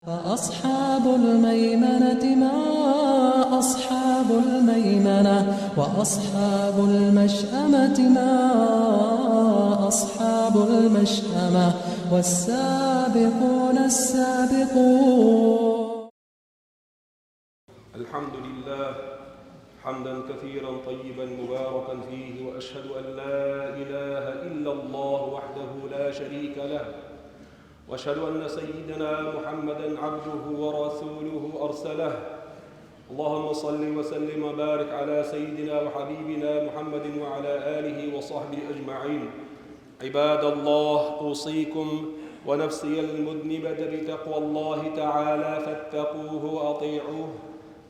فأصحاب الميمنة ما أصحاب الميمنة وأصحاب المشأمة ما أصحاب المشأمة والسابقون السابقون. الحمد لله حمدا كثيرا طيبا مباركا فيه، وأشهد أن لا إله إلا الله وحده لا شريك له، وأشهد أن سيدنا محمدا عبده ورسوله أرسله. اللهم صل وسلم وبارك على سيدنا وحبيبنا محمد وعلى آله وصحبه أجمعين. عباد الله، أوصيكم ونفسي المذنبة بتقوى الله تعالى، فاتقوه وأطيعوه،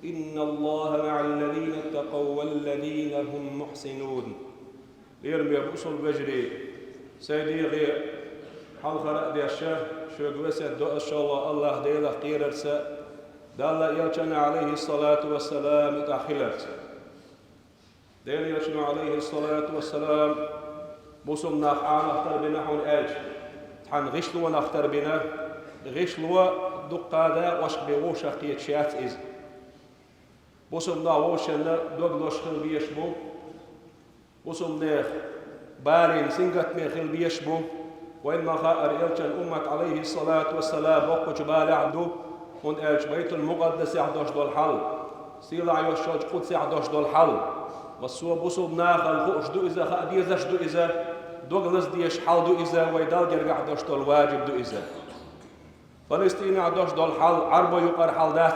إن الله مع الذين اتقوا والذين هم محسنون. ليرمي بوصل بجري سيدي غير حال خرق دي الشاه شو قوسة دو إن شاء الله ديلا قيررسا دالا يلچنا عليه الصلاة والسلام اتاخلرسا ديلا يلچنا عليه الصلاة والسلام بوصل ناخ اختر بنا حون اج تحن غشلوا نختر بنا غشلوا دقادا وشق بيغوش اختيت شيات إز بوصل ناوشنا دوغلوش خل بيشبو بوصل ناخ بالين سنغت من خل بيشبو وإنما خائر إلشان أمة عليه الصلاة والسلام وقو جبال عدو من إلش بيت المقدس يحدوش دول حل سيلا يوشوج قدس يحدوش دول حل والسوا بوصل ناخل خوش دو إذا خاديزش دو إذا دوغلس ديش حل دو إذا ويدال جرق عدوش دول واجب دو إذا فلسطين عدوش دول حل عربو يقر حل داس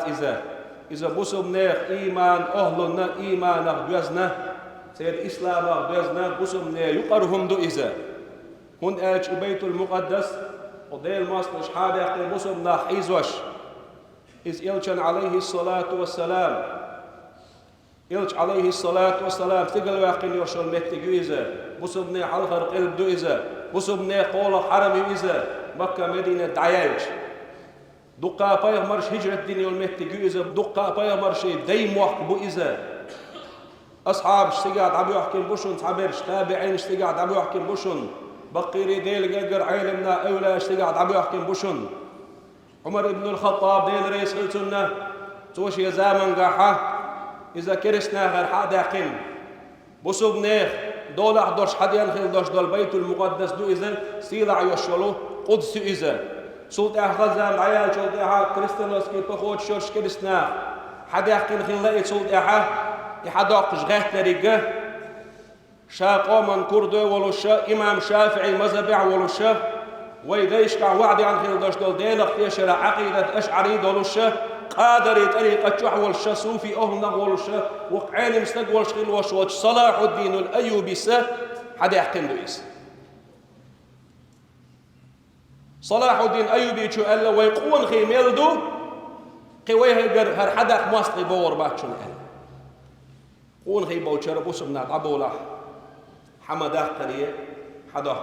إذا بوصل ناخ إيمان أهلنا إيمان دوزنا سيد إسلام دوزنا بوصل ناخ يقرهم دو إذا هون اج بيت المقدس وديل ماستش حاده يقول بوصل ناخ إيزوش إز إلشان عليه الصلاة والسلام إلش عليه الصلاة والسلام تقل واقين يوشل متقو إذا بوصل ناخ حلقر قلب دو إذا بوصل ناخ قول حرمي إذا مكة مدينة دعياج دقا بايغمرش هجرة الدنيا والمتقو إذا دقا بايغمرش ديم وحكبو إذا أصحاب اشتقاد عبو يحكي البوشن صحابيرش تابعين اشتقاد عبو يحكي البوشن بقيري ديل قرقر عيلمنا أولا اشتقاد عبو يحكي البوشن عمر بن الخطاب ديل رئيس خلتنا توش يزامن قاحة إذا كرسنا غير حاد يحكي بوصب نيخ دول أحضرش حد ينخل دوش دول بيت المقدس دو إذا سيلع يوشلو قدس إذا سلط غزام عيال شلط كريستيانوس كي بخوت شرش كرسنا حد يحكي نخل لقيت سلط يحداقش غيت لريقه شاقو من كردو ولوشا إمام شافعي مذهبي ولوشا ويديش كع وعدي عن خير داش دول ديلق تيشرع عقيدة أشعري دولوشا قادر طريقة شح والشا صوفي أهلنا ولوشا وقعين مستقول شغل وشوش صلاح الدين الأيوبي سه حد يحكم دويس صلاح الدين أيوبي شو قال له ويقون خيميل دو قويه هر حدق ماستغي بور باكشون قال قون خي بوشر بوسمنا قبوله حمده قريه حدا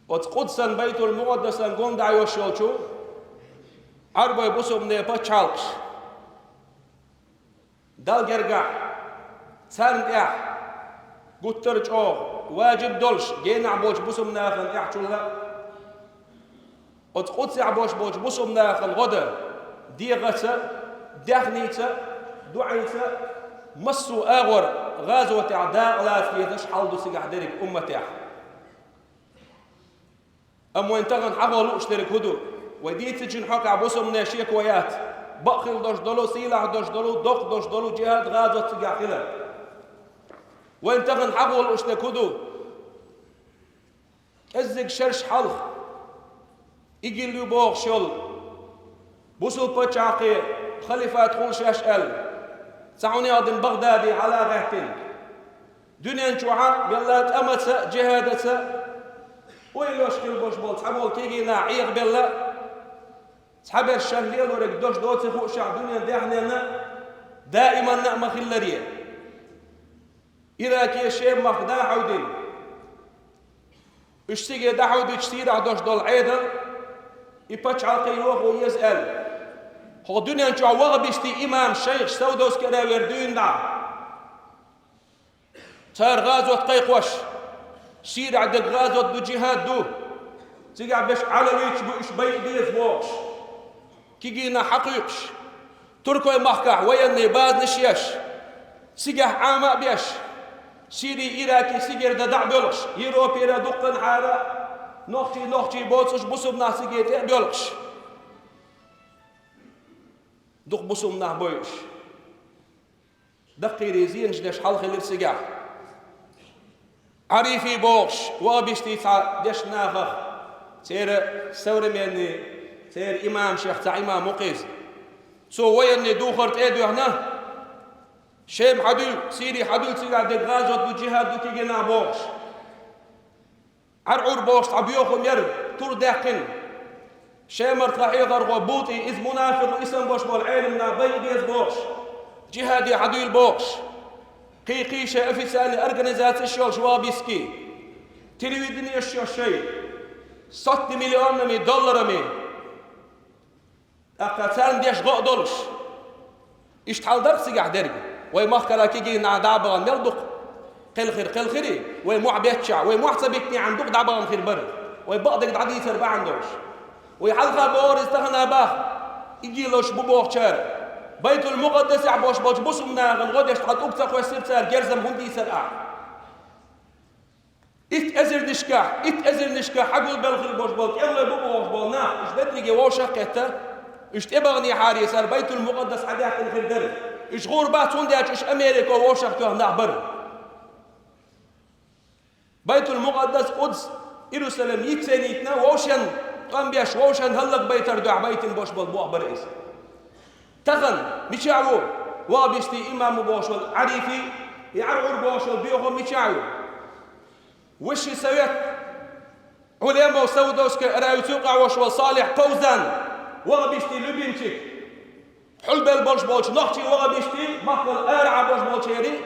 قرد قدسا بيت المقدس قوم دعي وشوشو عربي بوسمنا باتشالش دال جرقع سان قترج واجب دولش جينا بوش بوسمنا خن احشولا قدس عبوش بوش بوسمنا خن غدا ديغسا دخنيتا دعيتا مصوا آغر غازوة أعداء لا في تشحال دو سيقع ديرك أمتي وين تغن حقلو اشترك هدو وديت تجن حق عبوسو من اشياء كويات بخل دوش دولو سيلع دوش دولو دق دوش دولو جهاد غازوة سيقع خلا وين تغن حقلو اشترك هدو ازق شرش حلخ ايجي اللي بوغ شل بوسو بچاقي خليفات خول شاشقل سعوني أضن بغدادي على غهتين دنيا نشوعا بلات أمتسا جهادتسا ويلوش كل بوش بول تحبول تيجينا عيق بلا تحب الشهليل ورق دوش دوتي خوش شع دنيا داحنا دائما نعم خلرية إذا كي الشيب مخدا حودين اشتيجي دا حودي تشتير عدوش دول عيدا يبتش عالقي يوخ ويسأل هو دنيا نشوع وغبشتي إمام شيخ سودوس كده وردون دا تار غازوة قيقوش سير عدد غازوة دو جهاد دو تيجي بش على ويش بو إش بي ديز بوش كيجينا حقيقش تركوي محكح ويني باز نشيش سيجح عامة بيش سيري إيراكي سيجر دع بيولش يوروبي را دقن حارة نوختي بوتسوش بوسوبنا سيجيت بيولش دق بوسوبنا بويش دقي ريزين جدش حلق للسيجح عريفي بوش وابيشتي دش ناخخ سير سورميني سير إمام شيخ تا إمام مقيز سو ويني دوخرت إيدو هنا شيم حدول سيري حدول سيري عدد غازوت دو جهاد دو كيجينا بوش عرعور بوش عبيوخم يرد تور داقن شيمر تراحي غرغو بوطي إذ منافق اسم بوش بول علمنا بيض بوش جهادي حدول بوش قيقيشة أفساني أرغنزات الشيو شوابيسكي تلويدني الشيو شيء 6 مليون دولار أقاتان ديش غو دولش اشتحال درق سيقع درق ويمخكرا كيجي نا دعبغان ملدق قل خيري ويموع بيتشع ويموع سبيكني عندك دعبغان خير برد ويبقدك دعدي سربا عندوش ويحلقا بور استغنى باخ يجي لوش ببوخ شار بيت المقدس يعبوش بوش بوسمنا غنغود يشتحال أبتق ويسرتار جرزم هندي سرقع اتأزر نشكا حقول بالخير بوش بوش يلا ببوخ بولنا اش بدريجي ووشا كتا اش تبغني حاري سار بيت المقدس حداك الخير درد اش غربات هنداج اش امريكا ووشا كتوه نعبر بيت المقدس قدس يروسلم يتسانيتنا ووشن قام بيش ووشن هلق بيتر دع بيت بوش بالبوح برئيس تخن مشاعو وابيشتي امام بوش عريفي يعرعر بوش بيوهم مشاعو وش سويت علماء وسودوسك رايو توقع وش وصالح فوزان وابيشتي لبنتك حلب البوش بوش نختي وابيشتي مخل ارعى بوش بوشيري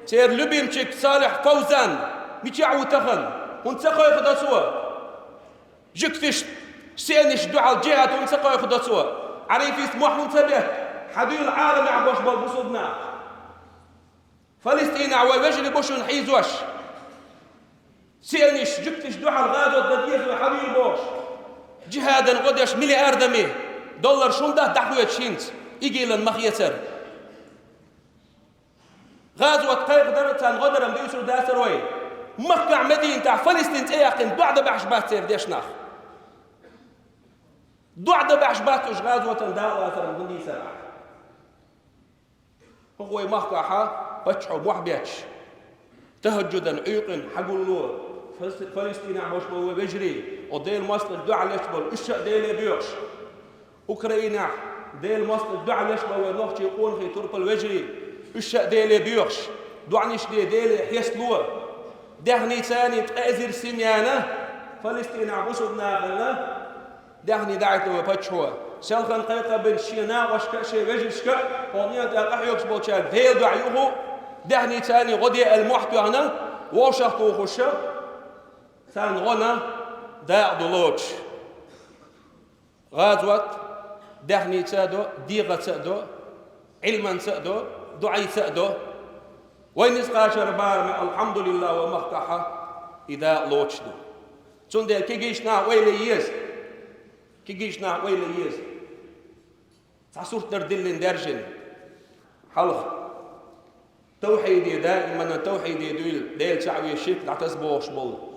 سير لبنتك صالح فوزان مشاعو تخن ونتسقوا يخدوا سوا جكتش سينش دعاء الجهات ونتسقوا يخدوا سوا عريفي سموح منتبه حديل العالم يعبوش بالبصودنا فلسطين عوي وجري بوش ونحيزوش سينش جكتش دعاء الغادو الدديس وحديل بوش جهادا غدش مليار دمي دولار شونده دحوية شينت يجي للمخيسر غازوة قيق درتان غدرم ديوسر داسر وين مقع مدينة تاع فلسطين تيقن بعد بعشبات سير ديش ناخ بعد بعشبات وش غازوة داوة ثرم بندي سرع هو مقعها بتشعو محبيتش تهجدا عيقن حقول له فلسطين عموش بو بجري وديل مصر الدعاء ليشبل الشق ديل بيوش أوكرانيا ديل مصر الدعاء ليشبل ونوخش يقول في ترب الوجري الشق ديل بيوش دعنيش ديل يسلوه دهني ثاني تأذر سميانة فلسطين عبوسو بناغلنا دهني دعيت له بتشوا سلخن قيقة بن شينا وشكا شي وجل شكا ونيا تاقحيوكس بوشاك ديل دعيوه دهني ثاني غدي المحتو هنا وشختو خشا ثان غنى داع دلوش غازوت دهني تادو ديغة تادو علما تادو دعي تادو وين يسقاشر بار الحمد لله ومخكحة إذا لوتشدو تندر كيجيشنا ويليز تعصور تردلن درجن حلق توحيدي دائما توحيدي ديل شعبي الشرك تعتسبوش بول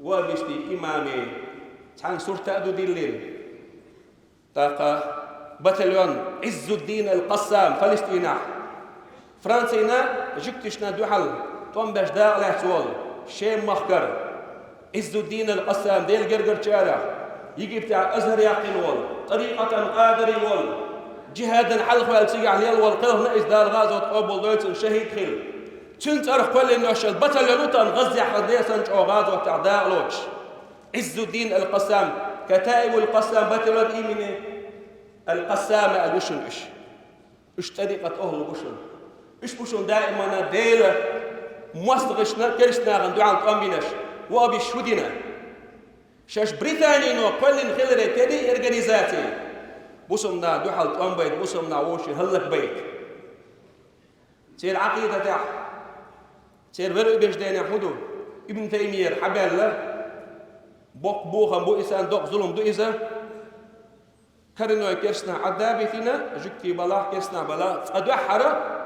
وبيشتي إمامي تحن صور تأدو ديلين تاقا بطليون عز الدين القسام فلسطينا فرنسينا جكتشنا دوحل توم باش داغ لحتوال شيم مخكر عز الدين القسام ديل قرقر شارع يجي بتاع أزهر يقين وال طريقة قادر وال جهادا حلق والسيق عليه والقلب نقص دار غازة قبل دويت شهيد خير تنت أرخ كل النوش البطل ينوطن غزي حدية سنج أو غازة تعداء لوش عز الدين القسام كتائب القسام بطل الإيمنة القسامة الوشن إش طريقة أهل الوشن إش بوشن دائما ديلة مصدغشنا كرشنا غندوعان قامبينش وابي شودنا شاش بريطاني نو كلن خلري تدي إرغانيزاتي بوسمنا دوحل قامبيت بوسمنا ووشي هلك بيت سير عقيدة تاع سير برو بيش دينا حدو ابن تيمية حبال له بوخ بوخم بو إسان دوق ظلم دو إذا هرنوي كرسنا عدابتنا جكتي بلا كرسنا بلا أدوحرة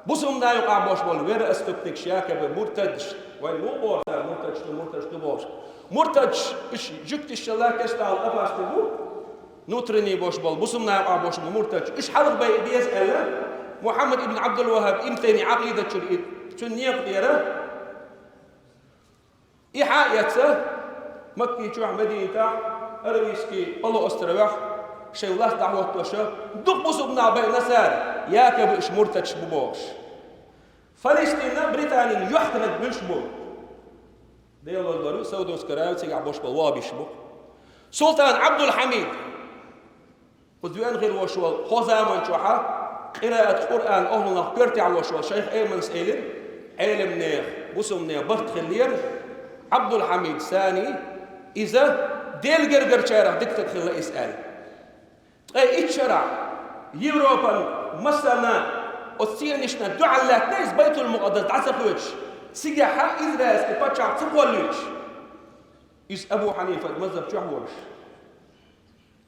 بسم لا يقع باش بول غير استبتك شاكب مرتج وين مو بور مرتج تبوش مرتج إيش جكت الشلا كرسنا الأباس تبو نوترني باش بول بسم لا يقع باش مرتج إيش حرب بيسأل محمد ابن عبد الوهاب إمتني عقيدة شنيق ديره إحايته مكي شو مدينة أرويسكي الله أسترواح شيء الله دعوة وشة دقبص ابن بين نسار ياكب إيش مرتج ببوش فلسطين بريطانيا يحتمد بالشبو ديالو الدارو سودوس كراو تيجع بوش بالوابي شبو سلطان عبد الحميد قدوان غير وشوال خزامان شوحة قراءة قرآن أهلنا قرتي على وشوال شيخ أيمن سئلين علم نيخ بسم نيخ برت خلير عبد الحميد ثاني إذا ديل جرجر شارع دكتور خلا يسأل أي إتشرع يوروبا مثلا أصيانيشنا دعاء الله تيز بيت المقدس دعسخوش سيجاحة إسرائيل كبتشع تقولش إس أبو حنيفة مذهب شو حولش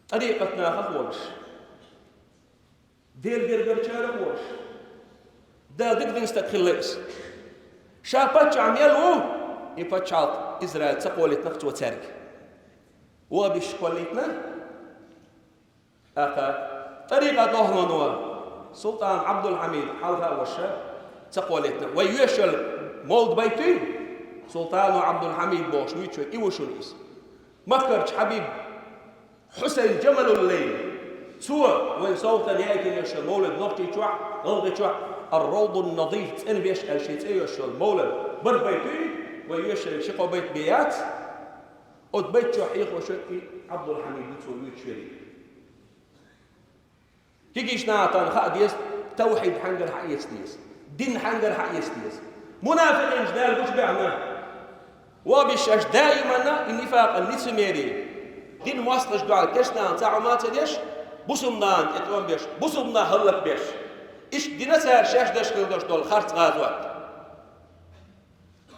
طريقتنا خولش ديل جرجر شارع وش ده دك نستخلص شابتشع ميلو يبتشع إسرائيل تقولت نقص وتارك وبش قولتنا أخا طريقة أهلنا سلطان عبد الحميد حلقة وشة تقولتنا ويشل مولد بيتي سلطان عبد الحميد بوش ويشل إيوشونيس مكرج حبيب حسين جمل الليل سوى وين سلطان يأتي يشل مولد نقطي شوع غلغي شوع الروض النظيف أنا بيشل شيء يشل مولد بر بيتي ويشل شقو بيت بيات قد بيت شوع إيخوشي عبد الحميد ويشل كيجيش نعطان خاديس توحيد حنجر حق يستيس دين حنجر حق يستيس منافقين جدال مش بعنا وبشش دائما النفاق النسميري دين واصل جدال كشنا تاعو ما تديش بوسمنان اتوان بيش بوسمنا هلك بيش ايش دينا سار شاش داش كل دول خرط غازوات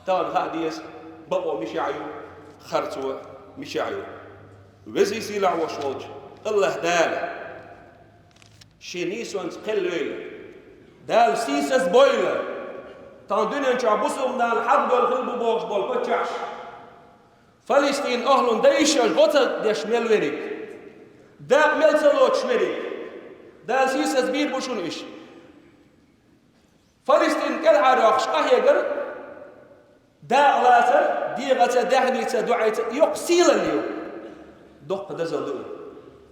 تان خاديس بقوا مش عيو خرطوا مش عيو وزي سيلع وشوج الله داله شينيسون قليل دال سيسس بويلة تاندين شعبوسهم دال حد والخلب بوش بول بتشعش فلسطين أهلون دايش الغطا داش ملوريك دا ملتلوت شمريك دال سيسس بير بوشون إيش فلسطين كالعراق شقاهيقر دا غلاسة دي غتا دهنيتا دعيتا يقسيل اليوم دق دزل دول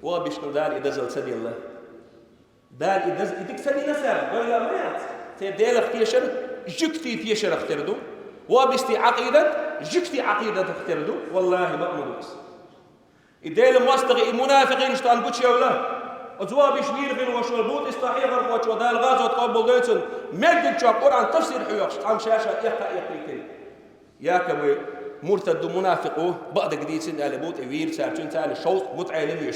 وابيشن دال دزل سدي الله دال إدز إديك سني نسال ولا مات تديل اختيشر جكتي تيشر اختردو وبستي عقيدة جكتي عقيدة اختردو والله ما أمرس إديل مواستغي منافقين اشتان بوتشي ولا أزواب شوير غير وشول بوت استحي غير وش ودال غاز وتقبل ديتون مجد شاق قرآن تفسير حيوش عم شاشة يقرأ يا كم مرتد منافقه بعد جديد سن على بوت وير سارتون تاني شوط متعلم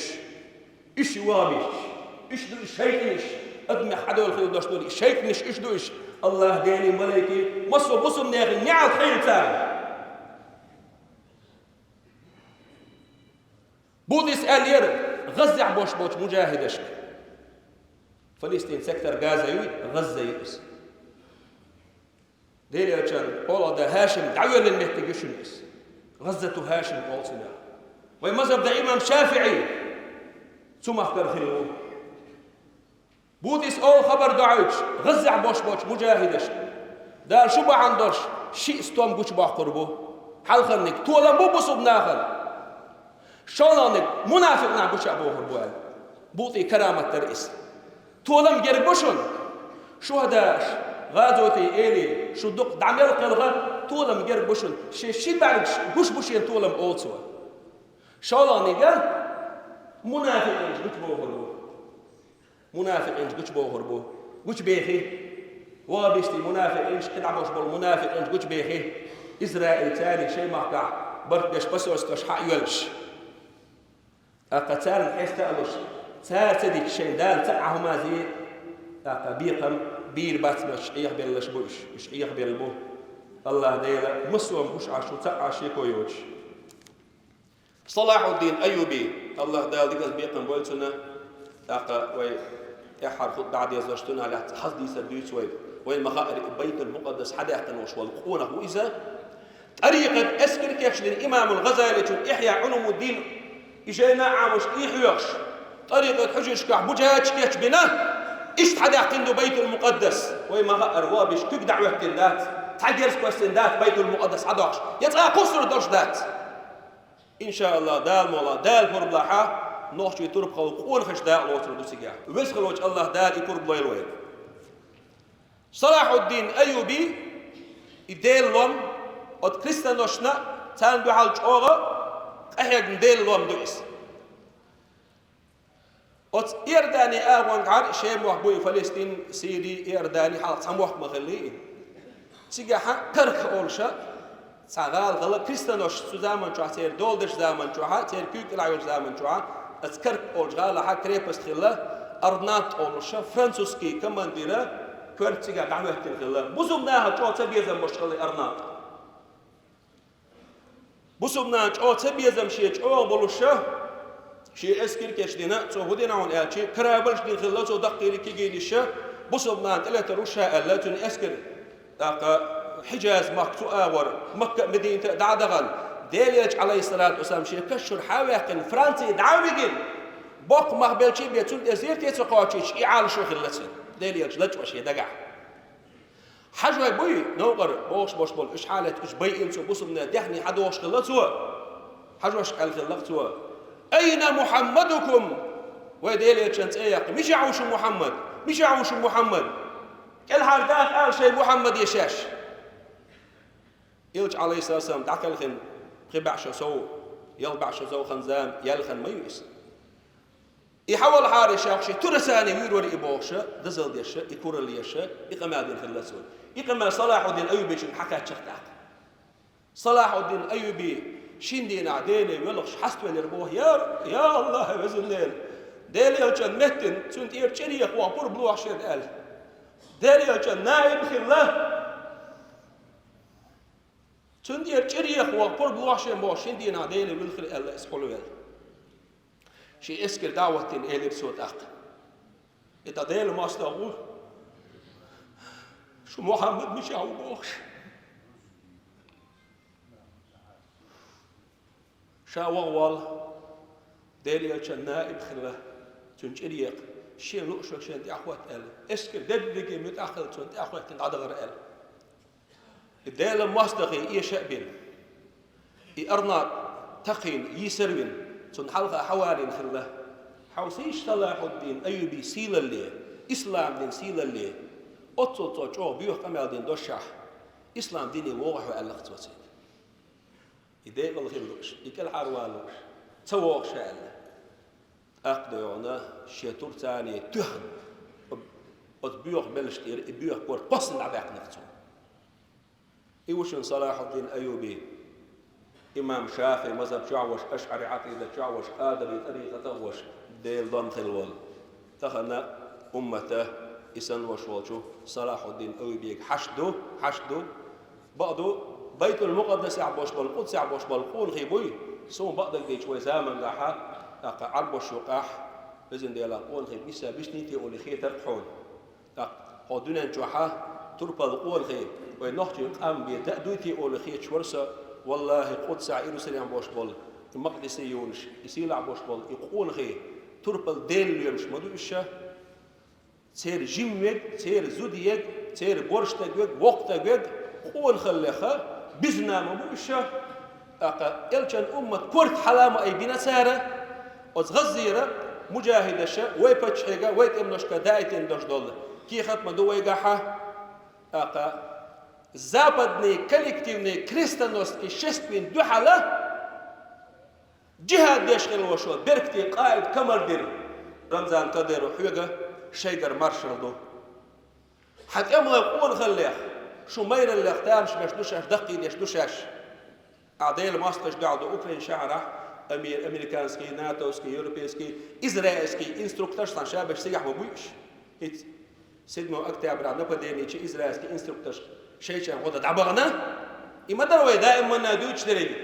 إيش وابيش إيش دو الشيطنش أدمي حدا والخير داش دولي الشيطنش إيش دوش الله داني ملايكي مصو بصم ناغي نعال خير تاني بود يسأل ير غزة عبوش بوش مجاهدش فلسطين سكتر غازة غزة يقص ديلي أجان قول ده هاشم دعوة للمهتجشنس غزة هاشم قول سنا ومذهب ده إمام شافعي ثم أخبر خيره بوديس أول خبر دعوش غزة عبوش مجاهدش دار شو بعندش شيء استوم قوش باقربه حلقنك تولا مو بصب ناخل شلونك منافق نعبوش أبوه البوال بوطي كرامة الرئيس تولا مجربوشن شو هداش غازوتي إلي شو دق دعم يلقى الغا تولا مجربوشن شي بعد بوشين تولا مقوتسوا شلونك منافق نعبوش بوه منافق إنش قش بوهربو قش بيخي وابشتي منافق إنش كدعبوش بالمنافق إنش قش بيخي إسرائيل تاني شيء مقطع برتش بسوستش حق يلش أقتال حستألش تاتدك شيء دال تعهما زي أقبيقم بير باتمش إيه بيلش بوش مش إيه بيلبو الله ديلا مسوم بوش عشو تعاشي كويوش صلاح الدين أيوبي الله دال ديك بيقم بولتنا وي إحر خد بعد يزوجتنا على حصدي سديت وي مخاطر بيت المقدس حدا يقنوش والقونة هو إذا طريقة أسكر كيش للإمام الغزالي إحياء علوم الدين إجينا عامش إحياش طريقة حجج كعبوجاج كيش بنا إيش حدا يقنو بيت المقدس وي مخاطر وابش كيك دعوة كندات تعجرس كوستندات بيت المقدس عداش يتقى قصر دوش دات إن شاء الله دال مولا دال فربلاحة نوشي ترب خلق قول خش دال لوتر دوسيجا ويسخل وجه الله دال يكرب ليلوين صلاح الدين أيوبي يديل لهم od kristanošna can duhalč ora aheg del lom duis od irdani awan gar shem wa boy Palestine Syri irdani hal samwah mahalli siga ha kark olsha sagal gal kristanoş su zaman çu ter doldish zaman çu ha ter kük la zaman çu ha az kark olsha la ha krepast khilla arnat olsha fransuski komandira körtsiga da'wat khilla buzumna ha çu tabiyazam mushkili arnat بسوبنا أو تبيزم شيء أو بلوشة شيء أسكر كشدينا صهودنا عن أشي كرابلش دين خلاص ودقيري كيجينيشة بسوبنا ألا تروشها ألا تن أسكر حجاز مقطوع أور مكة مدينة دعدغل ديليج عليه الصلاة والسلام شيء كشر حواقن فرنسي دعويجن بق مقبل شيء بيتون أزير تيتقاطيش إعال شو خلصين ديليج لج وشيء دقع حاجة بوي نوقر باش بول إيش حالة إيش بيئن سو بصمنا دحني حد واش خلصوا حاجة واش قال خلصوا أين محمدكم وديلي تشنت أيق مش يعوش محمد مش يعوش محمد كل حرداخ قال شيء محمد يشاش يلج عليه الصلاة والسلام دعك الخن خبع شو يلبع شو خنزام يلخن ما يويس يحول حاري شاقشي ترساني يوري إبوشة دزل ديشة يكور ليشة يقمادين خلصوا يقمع صلاح الدين أيوبي شن حكات شختاك صلاح الدين أيوبي شين دين عديني ولغش حستوى نربوه يا الله وزنين ديلي يلجن متن سنت إيرتشريق وعبور بلوح شير قال ديلي يلجن نائب خلا سنت إيرتشريق وعبور بلوح شير مو شين دين عديني والخل الله اسحلو يل شي اسكر دعوة إلي بسوت أق إتا ديلي ما استغول شو محمد مش عوبوش شاوغوال ديلي الشن نائب خلا تنجريق شيء لؤشك شن دي أخوات ال اسكر دبلجي متأخر تون دي أخوات تنعدغر ال الديل المصدقي إيه شأبين إيه أرنار تقين يسروين تون حلقة حوالين خلا حوسيش صلاح الدين أيوبي سيل اللي إسلام دين سيل اللي أتصل تجوا بيوه كمال دين دوشة إسلام ديني ووح وألق توتين يديك الله خيرلوش يكل حروالوش تووق شأن أقدرنا شيطور ثاني تهن بيوه بلشتير بيوه كور قصن عباق نفتون إيوشن صلاح الدين أيوبي إمام شافعي مذهب شعوش أشعري عقيدة شعوش آدمي طريقة تغوش ديل ضم خلول تخلنا أمته إسان وشوالشو صلاح الدين أيوبي حشدو بعضو بيت المقدس يعبوش بالقدس يعبوش بالقون خيبوي سوم بعض الجيش وزامن لحا عربوش وقاح بزن ديال القون خيب بيسا بيشنيتي أولي خي ترحون هادونا نجوحا تربى القون خيب ونحجي قام بيتأدوتي أولي خي شورسا والله قدس عيرو سريان بوش بول المقدس يونش يسيل عبوش بول يقون خي تربى الدين اليومش مدو إشا تير جيموك تير زوديك تير بورشتك وقتك قون خليخا بزنا مبوشة إلشان أمة كورت حلامة أي بنا سارة وتغزيرة مجاهدة شا ويبتشحيقا ويتمنشكا دايتين دوش دول كي ختم دو ويقاحا زابدني كوليكتيفني كريستانوستكي شستوين دو حالة جهاد ديشغل وشول بركتي قائد كمر دير رمضان قدر وحيقا شيقر مارشال دو حتى أمغا قون خليخ شو مير اللي اختام شباش دوشاش دقي ليش دوشاش أعضاء الماستش قاعدوا أوكرين شعرة أمريكانسكي ناتوسكي يوروبيسكي إسرائيلسكي إنستروكتور سان شابش سيح وبويش سيدمو أكتاب رعب نقديني شي إسرائيلسكي إنستروكتور شيء شان غدا دعبغنا إما دروي دائما نادوش تريد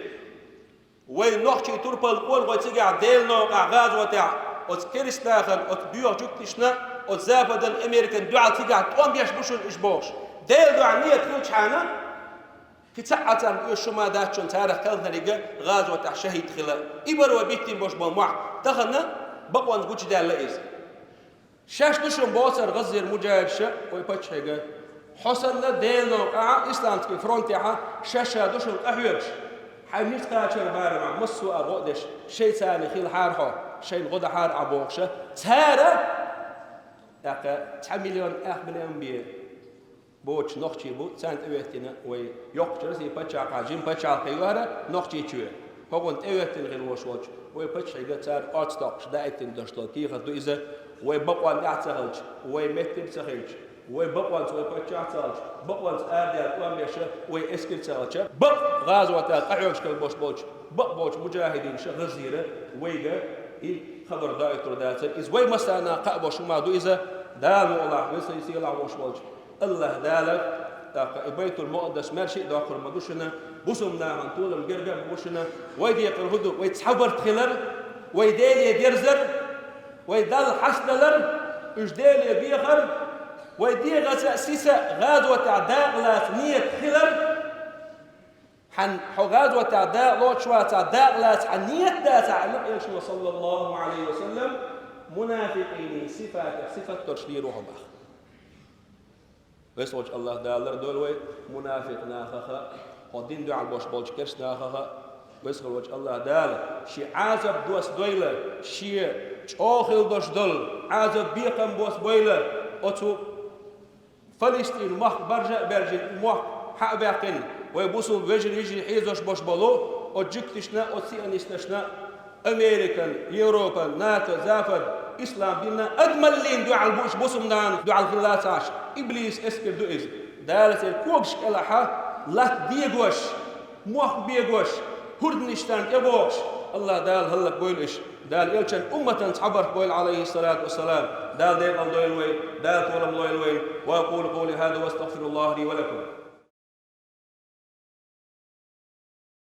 وين نوحشي توربا القول وتيجي عديل نوع غاز وتاع od Kiristagen, od Duurjuktisna, od Zapaden Amerikan dual tiga, tom biash bushun ishbosh. Deel duaniyat kilchana, كتعتم يشما داتشون تاريخ كذا رجع غزوة شهيد خلا إبرة وبيتين باش بموع تخنا بقوان قوش ده لإز شاش نشون بوصر غزير مجاهد شا ويبتش هيجا حصل له ديل نوقع إسلام في فرونتيها شاشة دوشون أحيرش حميت كاتشر بارما مسوا أبودش شيء ثاني خيل حارها شيء غدا حار عبوخشة تارا دقة 10 مليون 1 مليون بيه بوش نقشي بو سانت اوهتنا وي يقشر سي باتشا قاجين باتشا قيوارا نقشي تشوي هوغنت اوهتن غير وشوج وي باتشا يغتار ارتستوكش دايتن دشتو كي غدو اذا وي بقوان يعتغلج وي مكتب تغلج وي بقوان وي باتشا تغلج بقوان ادي قواميشا وي اسكل تغلج بق غازوات قعوش كل بوش بوش بق بوش مجاهدين شغزيره ويغا اي خبر دايتر داتر از وي مسانا قابوش ما دو اذا دال والله ويسي يلا وش بوش الله دالك تاق بيت المقدس مرشي داخل مدوشنا بوسمنا من طول الجرجة بوشنا ويدي الهدو ويتحبر تخلر ويدال يجرزر ويدال حسدلر وجدال يبيخر ويدي غساسيسة غازوة عداء لا نية خلر حن غازوة عداء لوت شوى عداء لا حنية دات على يشوى صلى الله عليه وسلم منافقين صفة تشلي روحهم ويسوج الله دالر دولوي منافق ناخخا قدين دو على البوش بولش كرس ناخخا ويسوج الله دال شي عازب دوس دويلر شي اوخل دوش دول عازب بيقم بوس بويلر اوتو فلسطين مخ برجن مخ حق باقين ويبوسو وجر يجي حيزوش بوش بولو او جكتشنا او سيانيستشنا امريكان يوروبان ناتو زافد إسلام ديننا أجمل لين دو على البوش بوسم دان دو على الخلاص عاش إبليس إسكر دو إز دارت الكوكش كلاحة لا ديغوش موخ بيغوش هردنشتان يبوش الله دال هلك بويلش دال يلشن أمة صبر بويل عليه الصلاة والسلام دال ديل الله يلوي دال طولم الله يلوي وأقول قولي هذا واستغفر الله لي ولكم